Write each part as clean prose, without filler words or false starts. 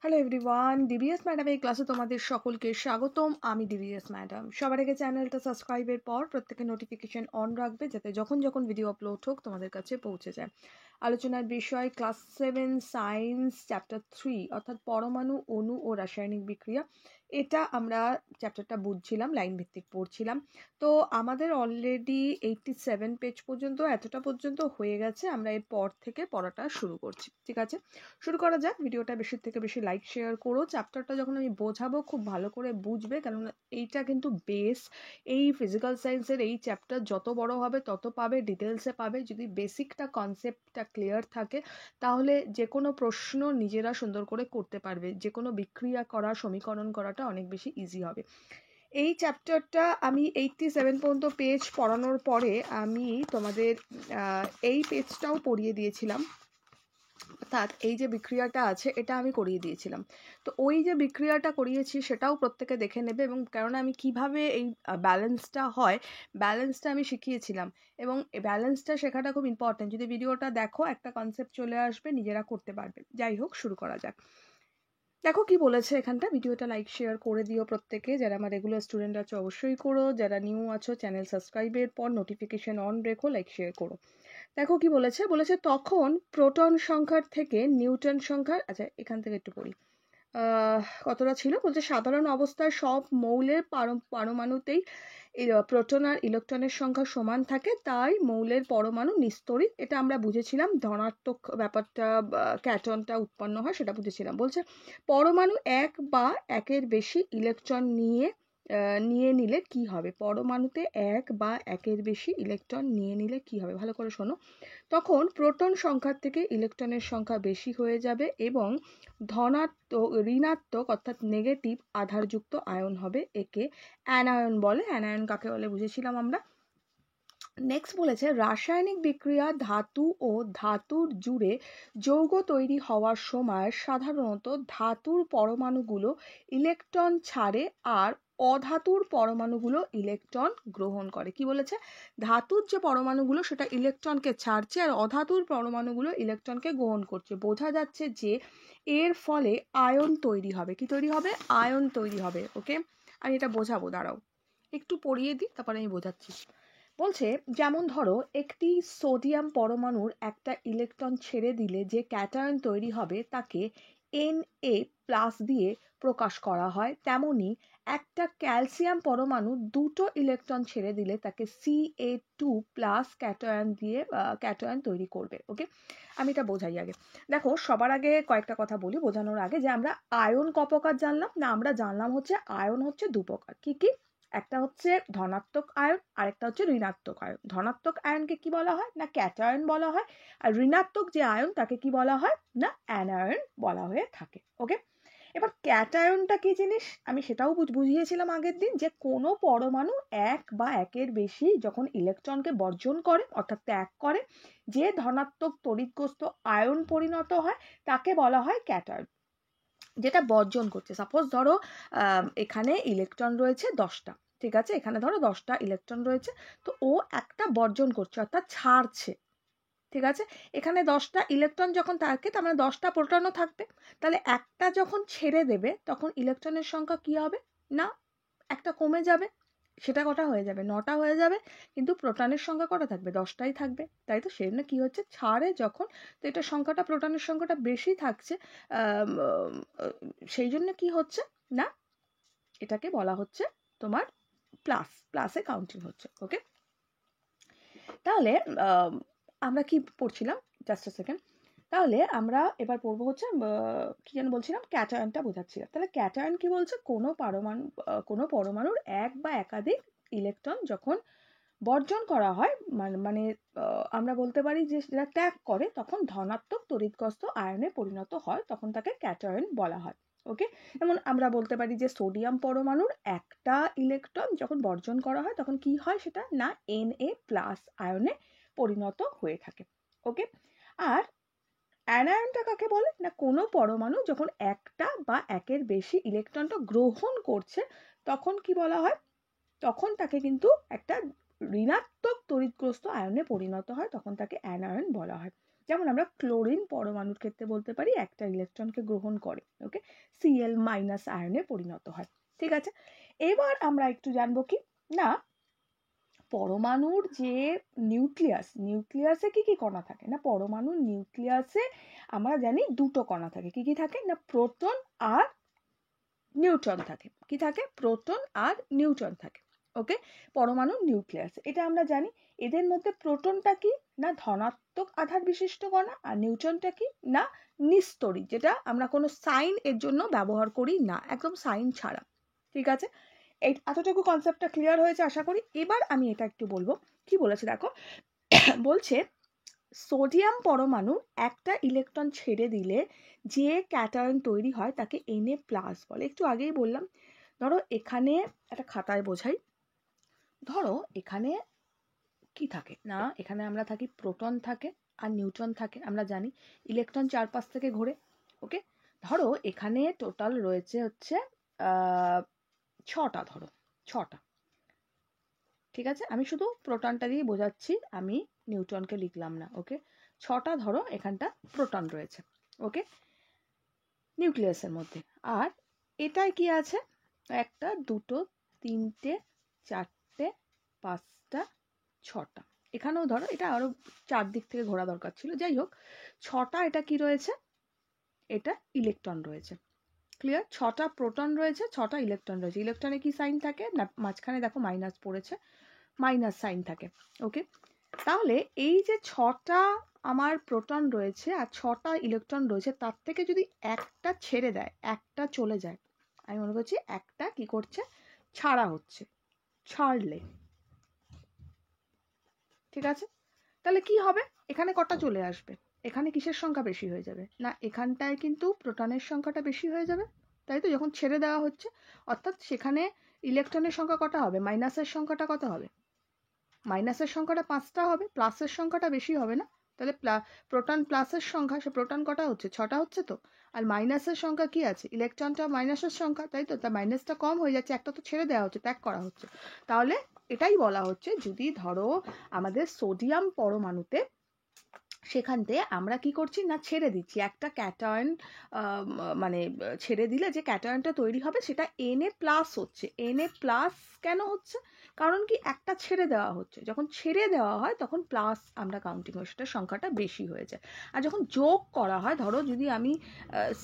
Hello everyone, DVS ম্যাডামের ক্লাসে তোমাদের সকলকে স্বাগতম। আমি ডিভিএস ম্যাডাম। সবার আগে চ্যানেলটা সাবস্ক্রাইবের পর প্রত্যেকে নোটিফিকেশন অন রাখবে, যাতে যখন যখন ভিডিও আপলোড হোক তোমাদের কাছে পৌঁছে যায়। আলোচনার বিষয় ক্লাস 7 সায়েন্স চ্যাপ্টার 3 অর্থাৎ পরমাণু, অণু ও রাসায়নিক বিক্রিয়া। এটা আমরা চ্যাপ্টারটা বুঝছিলাম, লাইন ভিত্তিক পড়ছিলাম। তো আমাদের অলরেডি 87 পেজ পর্যন্ত এতটা পর্যন্ত হয়ে গেছে। আমরা এর পর থেকে পড়াটা শুরু করছি। ঠিক আছে, শুরু করা যাক। ভিডিওটা বেশি থেকে বেশি লাইক শেয়ার করো। চ্যাপ্টারটা যখন আমি বোঝাবো খুব ভালো করে বুঝবে, কেননা এইটা কিন্তু বেস। এই ফিজিক্যাল সায়েন্সের এই চ্যাপ্টার যত বড় হবে তত পাবে, ডিটেলসে পাবে। যদি বেসিকটা কনসেপ্টটা ক্লিয়ার থাকে তাহলে যে কোনো প্রশ্ন নিজেরা সুন্দর করে করতে পারবে। যে কোনো বিক্রিয়া করা, সমীকরণ করাটা অনেক বেশি ইজি হবে। এই চ্যাপ্টারটা আমি 87 পর্যন্ত পেজ পড়ানোর পরে আমি তোমাদের এই পেজটাও পড়িয়ে দিয়েছিলাম। অর্থাৎ এই যে বিক্রিয়াটা আছে এটা আমি করিয়ে দিয়েছিলাম। তো ওই যে বিক্রিয়াটা করিয়েছি সেটাও প্রত্যেকে দেখে নেবে, এবং কেননা আমি কিভাবে এই ব্যালেন্সটা হয়, ব্যালেন্সটা আমি শিখিয়েছিলাম। এবং ব্যালেন্সটা শেখাটা খুব ইম্পর্টেন্ট। যদি ভিডিওটা দেখো একটা কনসেপ্ট চলে আসবে, নিজেরা করতে পারবে। যাই হোক, শুরু করা যাক। দেখো কি বলেছে এখানটা। ভিডিওটা লাইক শেয়ার করে দিও প্রত্যেকে। যারা আমার রেগুলার স্টুডেন্ট আছো অবশ্যই করো, যারা নিউ আছো চ্যানেল সাবস্ক্রাইবের পর নোটিফিকেশন অন রেখো, লাইক শেয়ার করো। দেখো কি বলেছে। বলেছে তখন প্রোটন সংখ্যার থেকে নিউটন সংখ্যার, আচ্ছা এখান থেকে একটু পড়ি। কতটা ছিল বলছে, সাধারণ অবস্থায় সব মৌলের পারমাণুতেই প্রোটন আর ইলেকট্রনের সংখ্যা সমান থাকে, তাই মৌলের পরমাণু নিস্তড়িত। এটা আমরা বুঝেছিলাম, ধনাত্মক ব্যাপারটা ক্যাটনটা উৎপন্ন হয় সেটা বুঝেছিলাম। বলছে পরমাণু এক বা একের বেশি ইলেকট্রন নিয়ে নিলে কি হবে। পরমাণুতে এক বা একের বেশি ইলেকট্রন নিয়ে নিলে কি হবে, ভালো করে শোনো। তখন প্রোটন সংখ্যার থেকে ইলেকট্রনের সংখ্যা বেশি হয়ে যাবে এবং ঋণাত্মক অর্থাৎ নেগেটিভ আধারযুক্ত আয়ন হবে। একে অ্যানায়ন বলে। অ্যানায়ন কাকে বলে বুঝেছিলাম আমরা। নেক্সট বলেছে রাসায়নিক বিক্রিয়া ধাতু ও ধাতুর জুড়ে যৌগ তৈরি হওয়ার সময় সাধারণত ধাতুর পরমাণুগুলো ইলেকট্রন ছাড়ে আর অধাতুর পরমাণুগুলো ইলেকট্রন গ্রহণ করে। কি বলেছে, ধাতুর যে পরমাণুগুলো সেটা ইলেকট্রনকে ছাড়ছে আর অধাতুর পরমাণুগুলো ইলেকট্রনকে গ্রহণ করছে। বোঝা যাচ্ছে যে এর ফলে আয়ন তৈরি হবে। কি তৈরি হবে? আয়ন তৈরি হবে। ওকে, আমি এটা বোঝাবো, দাঁড়াও একটু পড়িয়ে দিই তারপরে আমি বোঝাচ্ছি। বলছে যেমন ধরো একটি সোডিয়াম পরমাণুর একটা ইলেকট্রন ছেড়ে দিলে যে ক্যাটায়ন তৈরি হবে তাকে Na+ দিয়ে প্রকাশ করা হয়, তেমনি একটা ক্যালসিয়াম পরমাণু দুটো ইলেকট্রন ছেড়ে দিলে তাকে Ca2+ ক্যাটায়ন তৈরি করবে। ওকে, আমি এটা বোঝাই আগে। দেখো সবার আগে কয়েকটা কথা বলি বোঝানোর আগে, যে আমরা আয়ন ক প্রকার জানলাম না, আমরা জানলাম হচ্ছে আয়ন হচ্ছে দু প্রকার। কি কি? একটা হচ্ছে ধনাত্মক আয়ন, আরেকটা হচ্ছে ঋণাত্মক আয়ন। ধনাত্মক আয়নকে কি বলা হয় না, ক্যাটায়ন বলা হয়। আর ঋণাত্মক যে আয়ন তাকে কি বলা হয় না, অ্যানায়ন বলা হয়ে থাকে। ওকে, এবার ক্যাটায়নটা কি জিনিস আমি সেটাও বুঝিয়েছিলাম আগের দিন, যে কোনো পরমাণু এক বা একের বেশি যখন ইলেকট্রনকে বর্জন করে অর্থাৎ ত্যাগ করে, যে ধনাত্মক তড়িৎগ্রস্ত আয়ন পরিণত হয় তাকে বলা হয় ক্যাটায়ন। যেটা বর্জন করছে, সাপোজ ধরো এখানে ইলেকট্রন রয়েছে 10টা। ঠিক আছে, এখানে ধরো 10টা ইলেকট্রন রয়েছে, তো ও একটা বর্জন করছে অর্থাৎ ছাড়ছে। ঠিক আছে, এখানে 10টা ইলেকট্রন যখন থাকে তার মানে 10টা প্রোটনও থাকবে। তাহলে একটা যখন ছেড়ে দেবে তখন ইলেকট্রনের সংখ্যা কি হবে না, একটা কমে যাবে। সেটা কটা হয়ে যাবে, 9টা হয়ে যাবে। কিন্তু প্রোটনের সংখ্যা কটা থাকবে, 10টাই থাকবে। তাই তো, সেই জন্য কি হচ্ছে, ছাড়ে যখন, তো এটা সংখ্যাটা প্রোটনের সংখ্যাটা বেশি থাকছে। সেই জন্য কি হচ্ছে না, এটাকে বলা হচ্ছে তোমার প্লাসে কাউন্টিং হচ্ছে। ওকে, তাহলে আমরা কি পড়ছিলাম, জাস্ট আ সেকেন্ড। তাহলে আমরা এবার পড়বো হচ্ছে কি যেন বলছিলাম, ক্যাটায়নটা বোঝাচ্ছিলাম। তাহলে ক্যাটায়ন কি বলছে, কোনো পরমাণুর এক বা একাধিক ইলেকট্রন যখন বর্জন করা হয়, মানে আমরা বলতে পারি যে যেটা ত্যাগ করে, তখন ধনাত্মক তড়িৎগ্রস্ত আয়নে পরিণত হয়, তখন তাকে ক্যাটায়ন বলা হয়। ওকে, যেমন আমরা বলতে পারি যে সোডিয়াম পরমাণুর একটা ইলেকট্রন যখন বর্জন করা হয় তখন কি হয় সেটা না, Na+ আয়নে পরিণত হয়ে থাকে। ওকে, আর অ্যানায়নটা কাকে বলে না, কোনো পরমাণু যখন একটা বা একের বেশি ইলেকট্রনটা গ্রহণ করছে তখন কি বলা হয়, তখন তাকে কিন্তু একটা ঋণাত্মক তড়িৎগ্রস্ত আয়নে পরিণত হয়, তখন তাকে অ্যানায়ন বলা হয়। যেমন আমরা ক্লোরিন পরমাণুর ক্ষেত্রে বলতে পারি একটা ইলেকট্রনকে গ্রহণ করে, ওকে, Cl মাইনাস আয়নে পরিণত হয়। ঠিক আছে, এবার আমরা একটু জানবো কি না পরমাণুর যে নিউক্লিয়াসে কি কি কণা থাকে না, পরমাণুর নিউক্লিয়াসে আমরা জানি দুটো কণা থাকে। কি কি থাকে না, প্রোটন আর নিউট্রন থাকে। কি থাকে, প্রোটন আর নিউট্রন থাকে। ওকে, পরমাণুর নিউক্লিয়াসে এটা আমরা জানি। এদের মধ্যে প্রোটনটা কি না ধনাত্মক আধার বিশিষ্ট কণা, আর নিউট্রনটা কি না নিস্তড়িত, যেটা আমরা কোনো সাইন এর জন্য ব্যবহার করি না, একদম সাইন ছাড়া। ঠিক আছে, এই এতটুকু কনসেপ্টটা ক্লিয়ার হয়েছে আশা করি। এবার আমি এটা একটু বলবো, কি বলেছে দেখো, বলছে সোডিয়াম পরমাণু একটা ইলেকট্রন ছেড়ে দিলে যে ক্যাটায়ন তৈরি হয় তাকে Na+ বলে। একটু আগেই বললাম, ধরো এখানে একটা খাতায় বোঝাই, ধরো এখানে কি থাকে না, এখানে আমরা থাকি, প্রোটন থাকে আর নিউট্রন থাকে, আমরা জানি ইলেকট্রন চারপাশ থেকে ঘোরে। ওকে, ধরো এখানে টোটাল রয়েছে হচ্ছে 6টা, ধরো 6টা। ঠিক আছে, আমি শুধু প্রোটনটা দিয়ে বোঝাচ্ছি, আমি নিউট্রনকে লিখলাম না। ওকে, 6টা ধরো এখানটা প্রোটন রয়েছে, ওকে, নিউক্লিয়াসের মধ্যে। আর এটায় কি আছে, 1টা 2টো 3টে 4টে 5টা 6টা। এখানেও ধরো এটা আরো 4 দিক থেকে ঘোরা দরকার ছিল, যাই হোক 6টা এটা কি রয়েছে, এটা ইলেকট্রন রয়েছে। ক্লিয়ার, 6টা প্রোটন রয়েছে, 6টা ইলেকট্রন রয়েছে। ইলেকট্রনে কি সাইন থাকে না, মাঝখানে দেখো মাইনাস পড়েছে, মাইনাস সাইন থাকে। ওকে, তাহলে এই যে 6টা আমার প্রোটন রয়েছে আর 6টা ইলেকট্রন রয়েছে, তার থেকে যদি একটা ছেড়ে দেয়, একটা চলে যায়, আমি মনে করছি একটা কি করছে, ছাড়া হচ্ছে, ছাড়লে, ঠিক আছে, তাহলে কি হবে, এখানে কটা চলে আসবে, এখানে কিসের সংখ্যা বেশি হয়ে যাবে না, এখানটায় কিন্তু প্রোটনের সংখ্যাটা বেশি হয়ে যাবে, তাই তো, যখন ছেড়ে দেওয়া হচ্ছে, অর্থাৎ সেখানে ইলেকট্রনের সংখ্যা কটা হবে, মাইনাসের সংখ্যাটা কত হবে, মাইনাসের সংখ্যাটা 5টা হবে, প্লাসের সংখ্যাটা বেশি হবে না, তাহলে প্রোটন প্লাসের সংখ্যা, সে প্রোটন কটা হচ্ছে, 6টা হচ্ছে তো, আর মাইনাসের সংখ্যা কি আছে, ইলেকট্রনটা মাইনাসের সংখ্যা, তাই তো, তা মাইনাসটা কম হয়ে যাচ্ছে, একটা তো ছেড়ে দেওয়া হচ্ছে, ত্যাগ করা হচ্ছে। তাহলে এটাই বলা হচ্ছে, যদি ধরো আমাদের সোডিয়াম পরমাণুতে সেখান থেকে আমরা কি করছি না ছেড়ে দিচ্ছি একটা ক্যাটায়ন, মানে ছেড়ে দিলে যে ক্যাটায়নটা তৈরি হবে সেটা Na+ হচ্ছে। Na+ কেন হচ্ছে, কারণ কি একটা ছেড়ে দেওয়া হচ্ছে, যখন ছেড়ে দেওয়া হয় তখন প্লাস আমরা কাউন্টিং হয়, সেটা সংখ্যাটা বেশি হয়ে যায়। আর যখন যোগ করা হয়, ধরো যদি আমি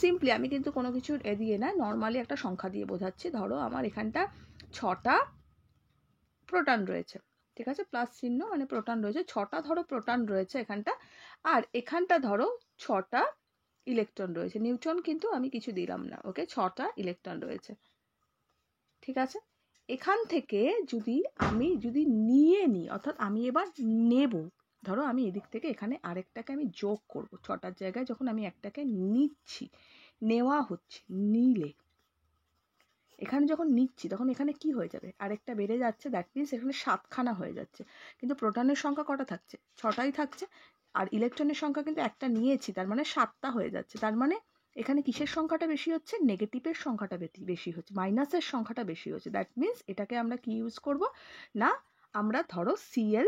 সিম্পলি, আমি কিন্তু কোনো কিছু দিয়ে না, নর্মালি একটা সংখ্যা দিয়ে বোঝাচ্ছি, ধরো আমার এখানটা 6টা প্রোটন রয়েছে, ঠিক আছে, প্লাস চিহ্ন মানে প্রোটন রয়েছে, 6টা ধরো প্রোটন রয়েছে এখানটা, আর এখানটা ধরো 6টা ইলেকট্রন রয়েছে, নিউট্রন কিন্তু আমি কিছু দিলাম না। ওকে, 6টা ইলেকট্রন রয়েছে, ঠিক আছে, এখান থেকে যদি নিয়ে নিই, অর্থাৎ আমি এবার নেব, ধরো আমি এদিক থেকে এখানে আরেকটাকে আমি যোগ করব, 6টার জায়গায় যখন আমি একটাকে নিচ্ছি, নেওয়া হচ্ছে, নিলে এখানে যখন নিচ্ছি তখন এখানে কি হয়ে যাবে, আরেকটা বেড়ে যাচ্ছে, দ্যাট মিনস এখানে 7খানা হয়ে যাচ্ছে, কিন্তু প্রোটনের সংখ্যা কটা থাকছে, 6টাই থাকছে, আর ইলেকট্রনের সংখ্যা কিন্তু একটা নিয়েছি, তার মানে 7টা হয়ে যাচ্ছে, তার মানে এখানে কিসের সংখ্যাটা বেশি হচ্ছে, নেগেটিভের সংখ্যাটা বেশি হচ্ছে, মাইনাসের সংখ্যাটা বেশি হচ্ছে, দ্যাট মিনস এটাকে আমরা কি ইউজ করব না, আমরা ধরো Cl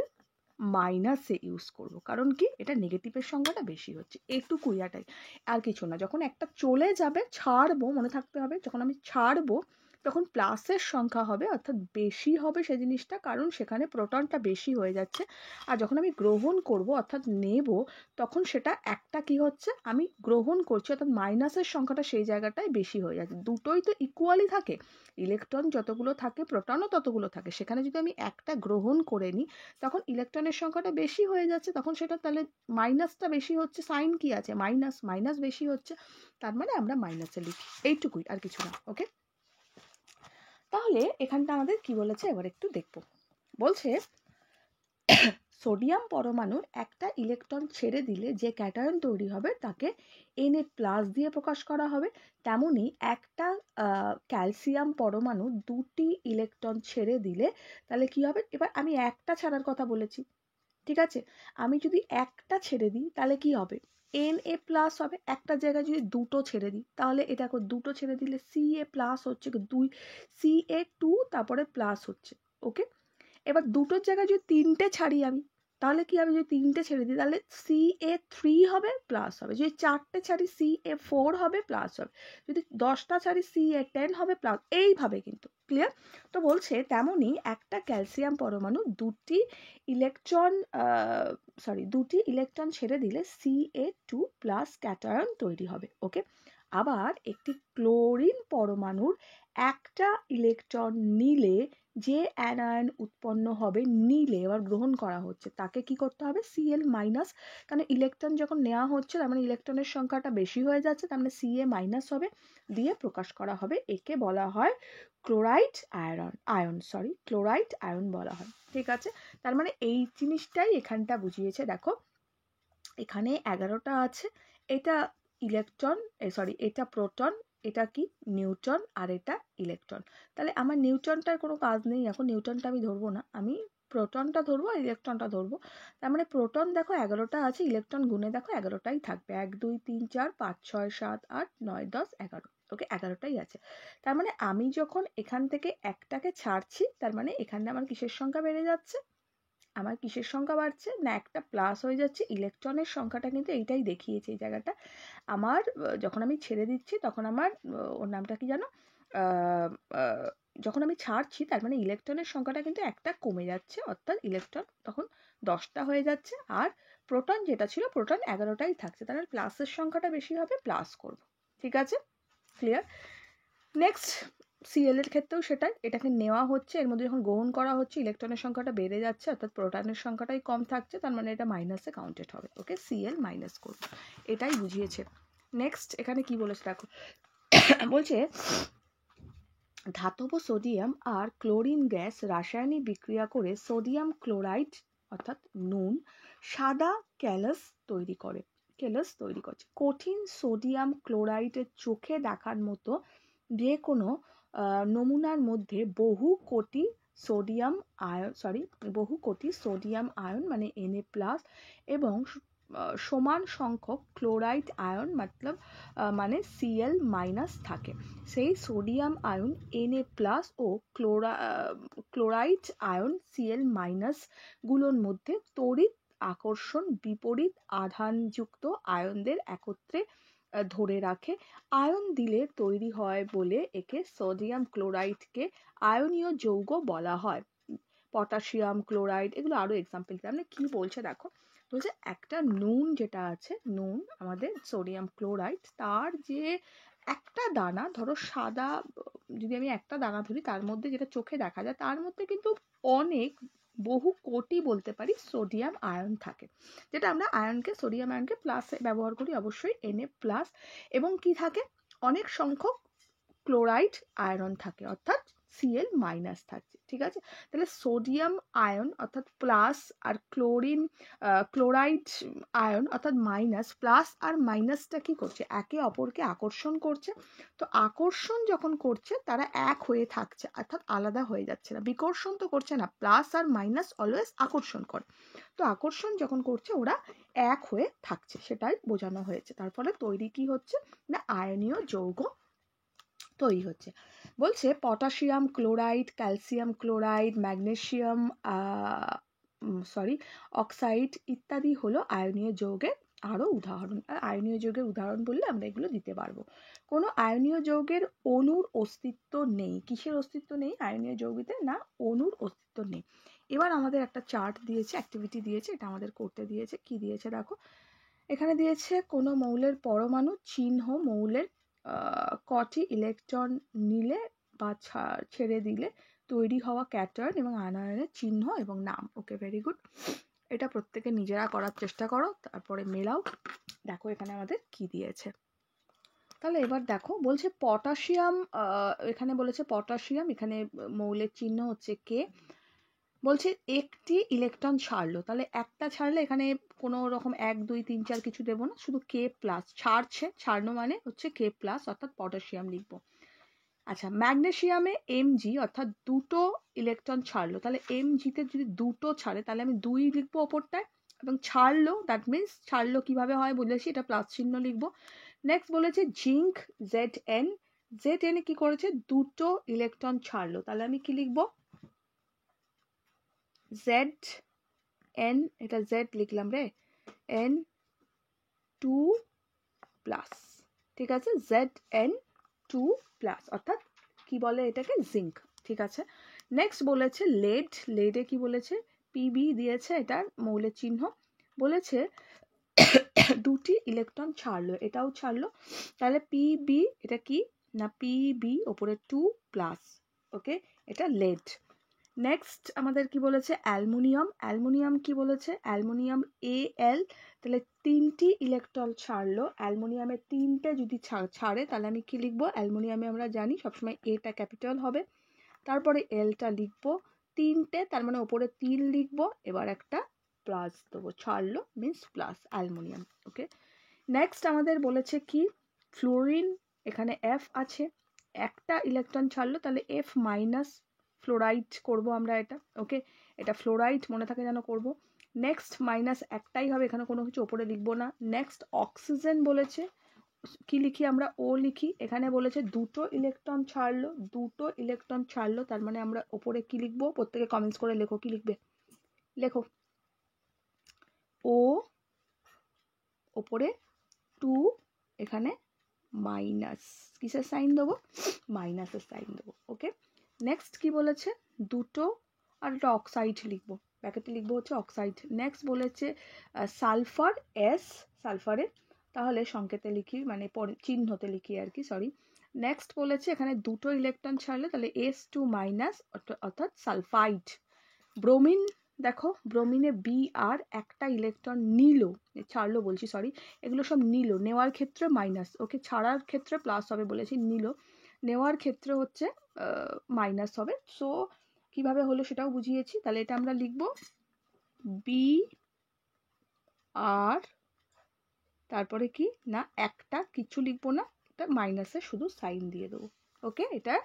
মাইনাসে ইউজ করব, কারণ কি এটা নেগেটিভের সংখ্যাটা বেশি হচ্ছে, এটুকুই, আর কিছু না। যখন একটা চলে যাবে, ছাড়বো, মনে থাকতে হবে, যখন আমি ছাড়বো তখন প্লাসের সংখ্যা হবে, অর্থাৎ বেশি হবে সে জিনিসটা, কারণ সেখানে প্রোটনটা বেশি হয়ে যাচ্ছে। আর যখন আমি গ্রহণ করব অর্থাৎ নেব, তখন সেটা একটা কি হচ্ছে, আমি গ্রহণ করছি, অর্থাৎ মাইনাসের সংখ্যাটা সেই জায়গাটায় বেশি হয়ে যাচ্ছে। দুটোই তো ইকুয়ালি থাকে, ইলেকট্রন যতগুলো থাকে প্রোটনও ততগুলো থাকে, সেখানে যদি আমি একটা গ্রহণ করে নিই তখন ইলেকট্রনের সংখ্যাটা বেশি হয়ে যাচ্ছে, তখন সেটা তাহলে মাইনাসটা বেশি হচ্ছে, সাইন কি আছে, মাইনাস, মাইনাস বেশি হচ্ছে, তার মানে আমরা মাইনাসে লিখি, এইটুকুই, আর কিছু না। ওকে, তাহলে এখানটা আমাদের কি বলেছে এবার একটু দেখব, বলছে সোডিয়াম পরমাণুর একটা ইলেকট্রন ছেড়ে দিলে যে ক্যাটায়ন তৈরি হবে তাকে Na+ দিয়ে প্রকাশ করা হবে। তেমনি একটা ক্যালসিয়াম পরমাণু 2টি ইলেকট্রন ছেড়ে দিলে তাহলে কি হবে, এবার আমি একটা ছাড়ার কথা বলেছি, ঠিক আছে, আমি যদি একটা ছেড়ে দিই তাহলে কি হবে, Na+ হবে, একটা জায়গায় যদি দুটো ছেড়ে দিই তাহলে এটা দুটো ছেড়ে দিলে Ca+ হচ্ছে, 2 Ca2 তারপরে প্লাস হচ্ছে। ওকে, এবার দুটোর জায়গায় যদি 3টে ছাড়ি আমি, তাহলে কি হবে, যদি 3টে ছেড়ে দিই তাহলে Ca3 হবে প্লাস হবে, যদি 4টে ছাড়ি Ca4 হবে প্লাস হবে, যদি 10টা ছাড়ি Ca10 হবে প্লাস, এইভাবে কিন্তু ক্লিয়ার। তো বলছে তেমনই একটা ক্যালসিয়াম পরমাণু দুটি ইলেকট্রন ছেড়ে দিলে Ca2 প্লাস ক্যাটায়ন তৈরি হবে। ওকে, আবার একটি ক্লোরিন পরমাণুর একটা ইলেকট্রন নিলে যে অ্যানায়ন উৎপন্ন হবে, নিলে এবার গ্রহণ করা হচ্ছে, তাকে কি করতে হবে, Cl মাইনাস, কারণ ইলেকট্রন যখন নেওয়া হচ্ছে তার মানে ইলেকট্রনের সংখ্যাটা বেশি হয়ে যাচ্ছে, তার মানে Ca মাইনাস হবে, দিয়ে প্রকাশ করা হবে। একে বলা হয় ক্লোরাইড আয়ন বলা হয়। ঠিক আছে, তার মানে এই জিনিসটাই এখানটা বুঝিয়েছে। দেখো এখানে 11টা আছে, এটা ইলেকট্রন, এটা প্রোটন, এটা কি নিউট্রন, আর এটা ইলেকট্রন। তাহলে আমার নিউট্রনটার কোনো কাজ নেই, এখন নিউট্রনটা আমি ধরবো না, আমি প্রোটনটা ধরবো আর ইলেকট্রনটা ধরবো। তার মানে প্রোটন দেখো 11টা আছে, ইলেকট্রন গুণে দেখো 11টাই থাকবে, 1 2 3 4 5 6 7 8 9 10 11। ওকে, 11টাই আছে। তার মানে আমি যখন এখান থেকে একটাকে ছাড়ছি, তার মানে এখানে আমার কিসের সংখ্যা বেড়ে যাচ্ছে, আমার কিসের সংখ্যা বাড়ছে না, একটা প্লাস হয়ে যাচ্ছে, ইলেকট্রনের সংখ্যাটা কিন্তু এইটাই দেখিয়েছে এই জায়গাটা। আমার যখন আমি ছেড়ে দিচ্ছি তখন আমার ওর নামটা কি জানো, যখন আমি ছাড়ছি তার মানে ইলেকট্রনের সংখ্যাটা কিন্তু একটা কমে যাচ্ছে, অর্থাৎ ইলেকট্রন তখন 10টা হয়ে যাচ্ছে, আর প্রোটন যেটা ছিল প্রোটন 11টাই থাকছে, তার মানে প্লাসের সংখ্যাটা বেশি হবে, প্লাস করব। ঠিক আছে, ক্লিয়ার। নেক্সট Cl এর ক্ষেত্রেও সেটাই, এটাকে নেওয়া হচ্ছে, এর মধ্যে যখন গ্রহণ করা হচ্ছে ইলেকট্রনের সংখ্যাটা বেড়ে যাচ্ছে, অর্থাৎ প্রোটনের সংখ্যাটাই কম থাকছে, তার মানে এটা মাইনাসে কাউন্টেড হবে। ওকে, Cl মাইনাস করব, এটাই বুঝিয়েছে। নেক্সট এখানে কি বলেছে দেখো, বলছে ধাতব সোডিয়াম আর ক্লোরিন গ্যাস রাসায়নিক বিক্রিয়া করে সোডিয়াম ক্লোরাইড অর্থাৎ নুন সাদা ক্যালাস তৈরি করছে। কঠিন সোডিয়াম ক্লোরাইডের চোখে দেখার মতো যে কোনো নমুনার মধ্যে বহু কোটি সোডিয়াম আয়ন মানে Na+ এবং সমান সংখ্যক ক্লোরাইড আয়ন মানে Cl- থাকে। সেই সোডিয়াম আয়ন Na+ ও ক্লোরাইড আয়ন Cl- গুলোর মধ্যে তড়িৎ আকর্ষণ বিপরীত আধানযুক্ত আয়নদের একত্রে ধরে রাখে। আয়ন দিলে তৈরি হয় বলে একে সোডিয়াম ক্লোরাইডকে আয়নীয় যৌগ বলা হয়। পটাশিয়াম ক্লোরাইড, এগুলো আরো এক্সাম্পল দিলাম। কি বলছে দেখো, বলছে একটা নুন যেটা আছে, নুন আমাদের সোডিয়াম ক্লোরাইড, তার যে একটা দানা, ধরো সাদা, যদি আমি একটা দানা ধরি তার মধ্যে যেটা চোখে দেখা যায় তার মধ্যে কিন্তু অনেক বহু কোটি বলতে পারি সোডিয়াম আয়ন থাকে, যেটা আমরা সোডিয়াম আয়নকে প্লাসে ব্যবহার করি অবশ্যই Na+, এবং কি থাকে অনেক সংখ্যক ক্লোরাইড আয়রন থাকে, অর্থাৎ Cl- থাকছে। ঠিক আছে, তাহলে সোডিয়াম আয়ন অর্থাৎ প্লাস আর ক্লোরাইড আয়ন অর্থাৎ মাইনাস, প্লাস আর মাইনাসটা কি করছে, একে অপরকে আকর্ষণ করছে। তো আকর্ষণ যখন করছে তারা এক হয়ে থাকছে, অর্থাৎ আলাদা হয়ে যাচ্ছে না, বিকর্ষণ তো করছে না, প্লাস আর মাইনাস অলওয়েজ আকর্ষণ করে, তো আকর্ষণ যখন করছে ওরা এক হয়ে থাকছে, সেটাই বোঝানো হয়েছে। তার ফলে তৈরি কি হচ্ছে না, আয়নীয় যৌগ তৈরি হচ্ছে। বলছে potassium chloride, calcium chloride, magnesium oxide ইত্যাদি হলো আয়নীয় যৌগের আরো উদাহরণ। আয়নীয় যৌগের উদাহরণ বললে আমরা এগুলো দিতে পারবো। কোনো আয়নীয় যৌগের অণুর অস্তিত্ব নেই। কিসের অস্তিত্ব নেই আয়নীয় যৌগিতে, না অণুর অস্তিত্ব নেই। এবার আমাদের একটা চার্ট দিয়েছে, অ্যাক্টিভিটি দিয়েছে, এটা আমাদের করতে দিয়েছে। কি দিয়েছে দেখো, এখানে দিয়েছে কোনো মৌলের পরমাণু চিহ্ন মৌলের কটি ইলেকট্রন নিলে বা ছেড়ে দিলে তৈরি হওয়া ক্যাটায়ন এবং আনায়নের চিহ্ন এবং নাম। ওকে, ভেরি গুড, এটা প্রত্যেকে নিজেরা করার চেষ্টা করো, তারপরে মেলাও। দেখো এখানে আমাদের কি দিয়েছে, তাহলে এবার দেখো বলছে পটাশিয়াম, এখানে বলেছে পটাশিয়াম, এখানে মৌলের চিহ্ন হচ্ছে K, বলছে একটি ইলেকট্রন ছাড়লো, তাহলে একটা ছাড়লে এখানে কোনো রকম 1 2 3 4 কিছু দেবো না, শুধু K+, ছাড়নো মানে হচ্ছে K+, অর্থাৎ পটাশিয়াম লিখবো। আচ্ছা, ম্যাগনেসিয়ামে Mg অর্থাৎ দুটো ইলেকট্রন ছাড়লো, তাহলে Mg তে যদি দুটো ছাড়ে তাহলে আমি 2 লিখবো ওপরটায়, এবং ছাড়লো দ্যাট মিনস ছাড়লো কিভাবে হয় বলেছি, এটা প্লাস চিহ্ন লিখবো। নেক্সট বলেছে জিঙ্ক Zn, Zn কি করেছে, দুটো ইলেকট্রন ছাড়লো, তাহলে আমি কি লিখবো, Z n, এটা z লিখলাম রে, n2 প্লাস, ঠিক আছে, Zn2 প্লাস, অর্থাৎ কি বলে এটাকে, জিঙ্ক, ঠিক আছে। নেক্সট বলেছে লেড, লেডে কি বলেছে, পিবি দিয়েছে, এটার মৌলের চিহ্ন, বলেছে দুটি ইলেকট্রন ছাড়লো, এটাও ছাড়লো, তাহলে পিবি এটা কি না, পিবি ওপরে 2 প্লাস, ওকে, এটা লেড। নেক্সট আমাদের কি বলেছে, অ্যালুমিনিয়াম, অ্যালুমিনিয়াম কি বলেছে, অ্যালুমিনিয়াম Al, তাহলে 3টি ইলেকট্রন ছাড়লো, অ্যালুমিনিয়ামের 3টে যদি ছাড়ে তাহলে আমি কি লিখবো, অ্যালুমিনিয়ামে আমরা জানি সবসময় এটা ক্যাপিটাল হবে, তারপরে এলটা লিখবো, 3টে তার মানে ওপরে 3 লিখবো, এবার একটা প্লাস দেবো, ছাড়লো মিন্স প্লাস অ্যালুমিনিয়াম, ওকে। নেক্সট আমাদের বলেছে কি, ফ্লোরিন, এখানে F আছে, একটা ইলেকট্রন ছাড়লো, তাহলে F মাইনাস, ফ্লোরাইড করব আমরা এটা, ওকে, এটা ফ্লোরাইড মনে থাকে যেন করব। নেক্সট মাইনাস একটাই হবে, এখানে কোনো কিছু ওপরে লিখবো না। নেক্সট অক্সিজেন বলেছে, কি লিখি আমরা, ও লিখি, এখানে বলেছে দুটো ইলেকট্রন ছাড়লো, দুটো ইলেকট্রন ছাড়লো, তার মানে আমরা ওপরে কি লিখবো, প্রত্যেকে কমেন্টস করে লেখো, কি লিখবে, লেখো, ও ওপরে 2, এখানে মাইনাস, কিসের সাইন দেবো, মাইনাসের সাইন দেবো, ওকে। নেক্সট কি বলেছে, দুটো, আর একটা অক্সাইড লিখবো, ব্র্যাকেটে লিখবো হচ্ছে অক্সাইড। নেক্সট বলেছে সালফার, এস, সালফারে, তাহলে সংকেতে লিখি, মানে চিহ্নতে লিখি আর কি, সরি। নেক্সট বলেছে এখানে দুটো ইলেকট্রন ছাড়লে তাহলে S2 মাইনাস, অর্থাৎ সালফাইড। ব্রোমিন, দেখো ব্রোমিনে বি আর একটা ইলেকট্রন নিল, ছাড়লো বলছি, সরি, এগুলো সব নিল, নেওয়ার ক্ষেত্রে মাইনাস, ওকে, ছাড়ার ক্ষেত্রে প্লাস হবে বলেছি, নিল, নেওয়ার ক্ষেত্রে হচ্ছে মাইনাস হবে। সো কিভাবে হলো সেটাও বুঝিয়েছি, তাহলে এটা আমরা লিখব বি আর, তারপরে কি না, একটা কিছু লিখবো না, এটা মাইনাসে শুধু সাইন দিয়ে দেবো, ওকে, এটা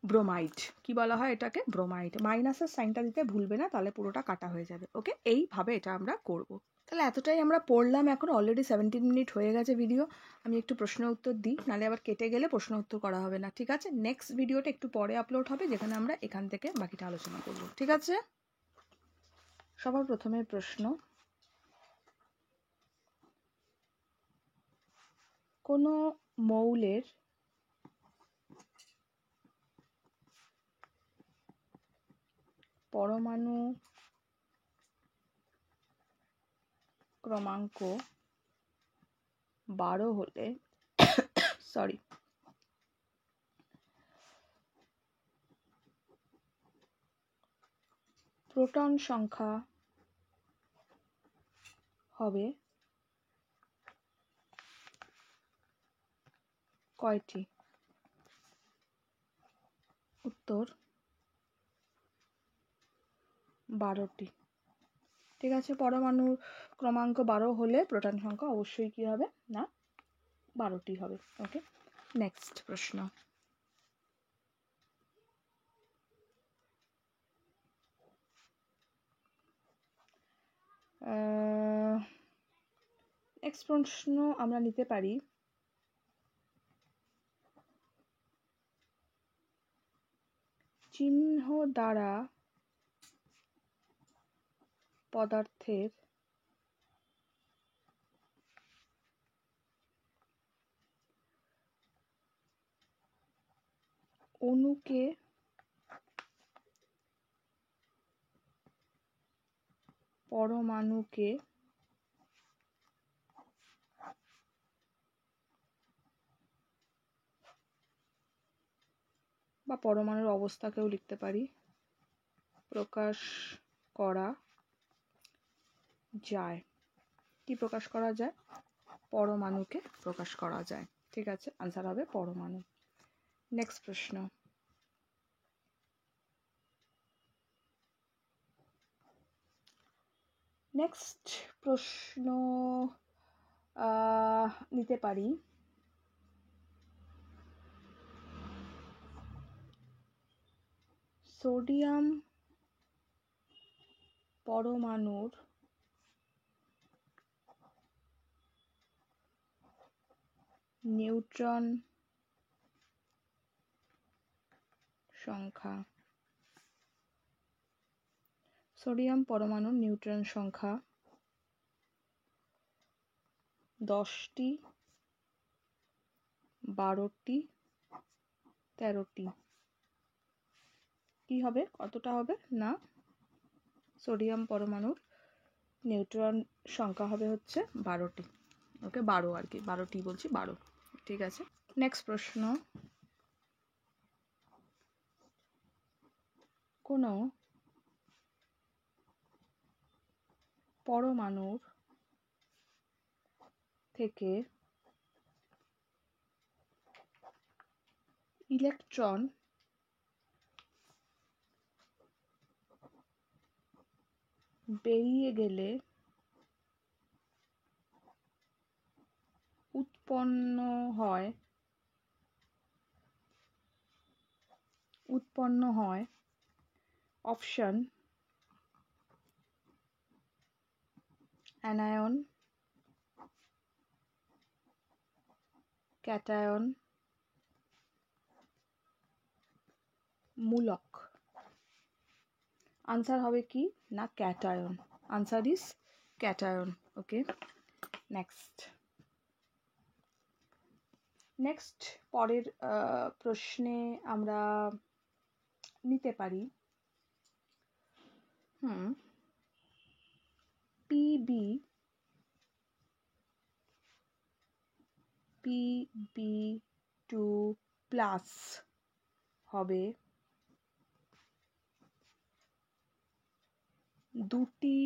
ব্রোমাইড, কি বলা হয় এটাকে, ব্রোমাইড, মাইনাসের সাইনটা দিতে ভুলবে না, তাহলে পুরোটা কাটা হয়ে যাবে, ওকে, এইভাবে এটা আমরা করব। তাহলে এতটাই আমরা পড়লাম, এখন অলরেডি 17 মিনিট হয়ে গেছে ভিডিও, আমি একটু প্রশ্ন উত্তর দিই, নাহলে আবার কেটে গেলে প্রশ্ন উত্তর করা হবে না, ঠিক আছে। নেক্সট ভিডিওটা একটু পরে আপলোড হবে, যেখানে আমরা এখান থেকে বাকিটা আলোচনা করব, ঠিক আছে। সবার প্রথমে প্রশ্ন, কোনো মৌলের পরমাণু ক্রমাঙ্ক 12 হলে, সরি, প্রোটন সংখ্যা হবে কয়টি? উত্তর 12টি, ঠিক আছে। পরমাণুর ক্রমাঙ্ক 12 হলে প্রোটন সংখ্যা অবশ্যই কি হবে না, 12টি হবে, ওকে। নেক্সট প্রশ্ন, নেক্সট প্রশ্ন আমরা নিতে পারি, চিহ্ন দ্বারা পদার্থের অণুকে পরমাণুকে বা পরমাণুর অবস্থাকেও লিখতে পারি, প্রকাশ করা যায়, কি প্রকাশ করা যায়, পরমাণুকে প্রকাশ করা যায়, ঠিক আছে, আনসার হবে পরমাণু। নেক্সট প্রশ্ন, নেক্সট প্রশ্ন নিতে পারি, সোডিয়াম পরমাণুর নিউট্রন সংখ্যা, সোডিয়াম পরমাণুর নিউট্রন সংখ্যা 10টি, 12টি, 13টি। কি হবে? কতটা হবে? না, সোডিয়াম পরমাণুর নিউট্রন সংখ্যা হবে হচ্ছে 12টি। ওকে, 12 আর কি, 12টি বলছি, 12। ঠিক আছে, নেক্সট প্রশ্ন। কোনো পরমাণুর থেকে ইলেকট্রন বেরিয়ে গেলে উৎপন্ন হয় অপশন অ্যানায়ন, ক্যাটায়ন, মূলক। আনসার হবে কি? না, cation. Answer is cation. Okay, next পরের প্রশ্নে আমরা নিতে পারি Pb2+ হবে দুটি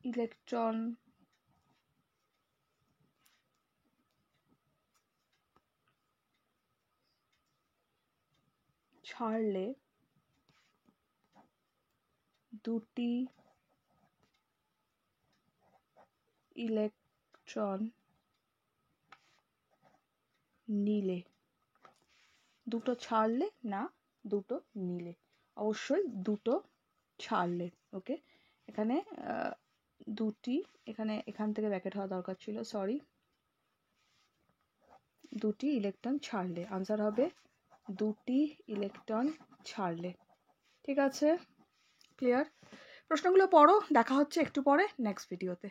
ইলেকট্রন ছাড়লে দুটি ইলেকট্রন নিলে। দুটো ছাড়লে না দুটো নিলে? অবশ্যই দুটো ছাড়লে। ওকে, এখানে দুটি, এখান থেকে ব্র্যাকেট হওয়া দরকার ছিল, সরি। দুটি ইলেকট্রন ছাড়লে, আনসার হবে দুটি ইলেকট্রন ছাড়লে। ঠিক আছে, ক্লিয়ার? প্রশ্নগুলো পড়ো, দেখা হচ্ছে একটু পরে নেক্সট ভিডিওতে।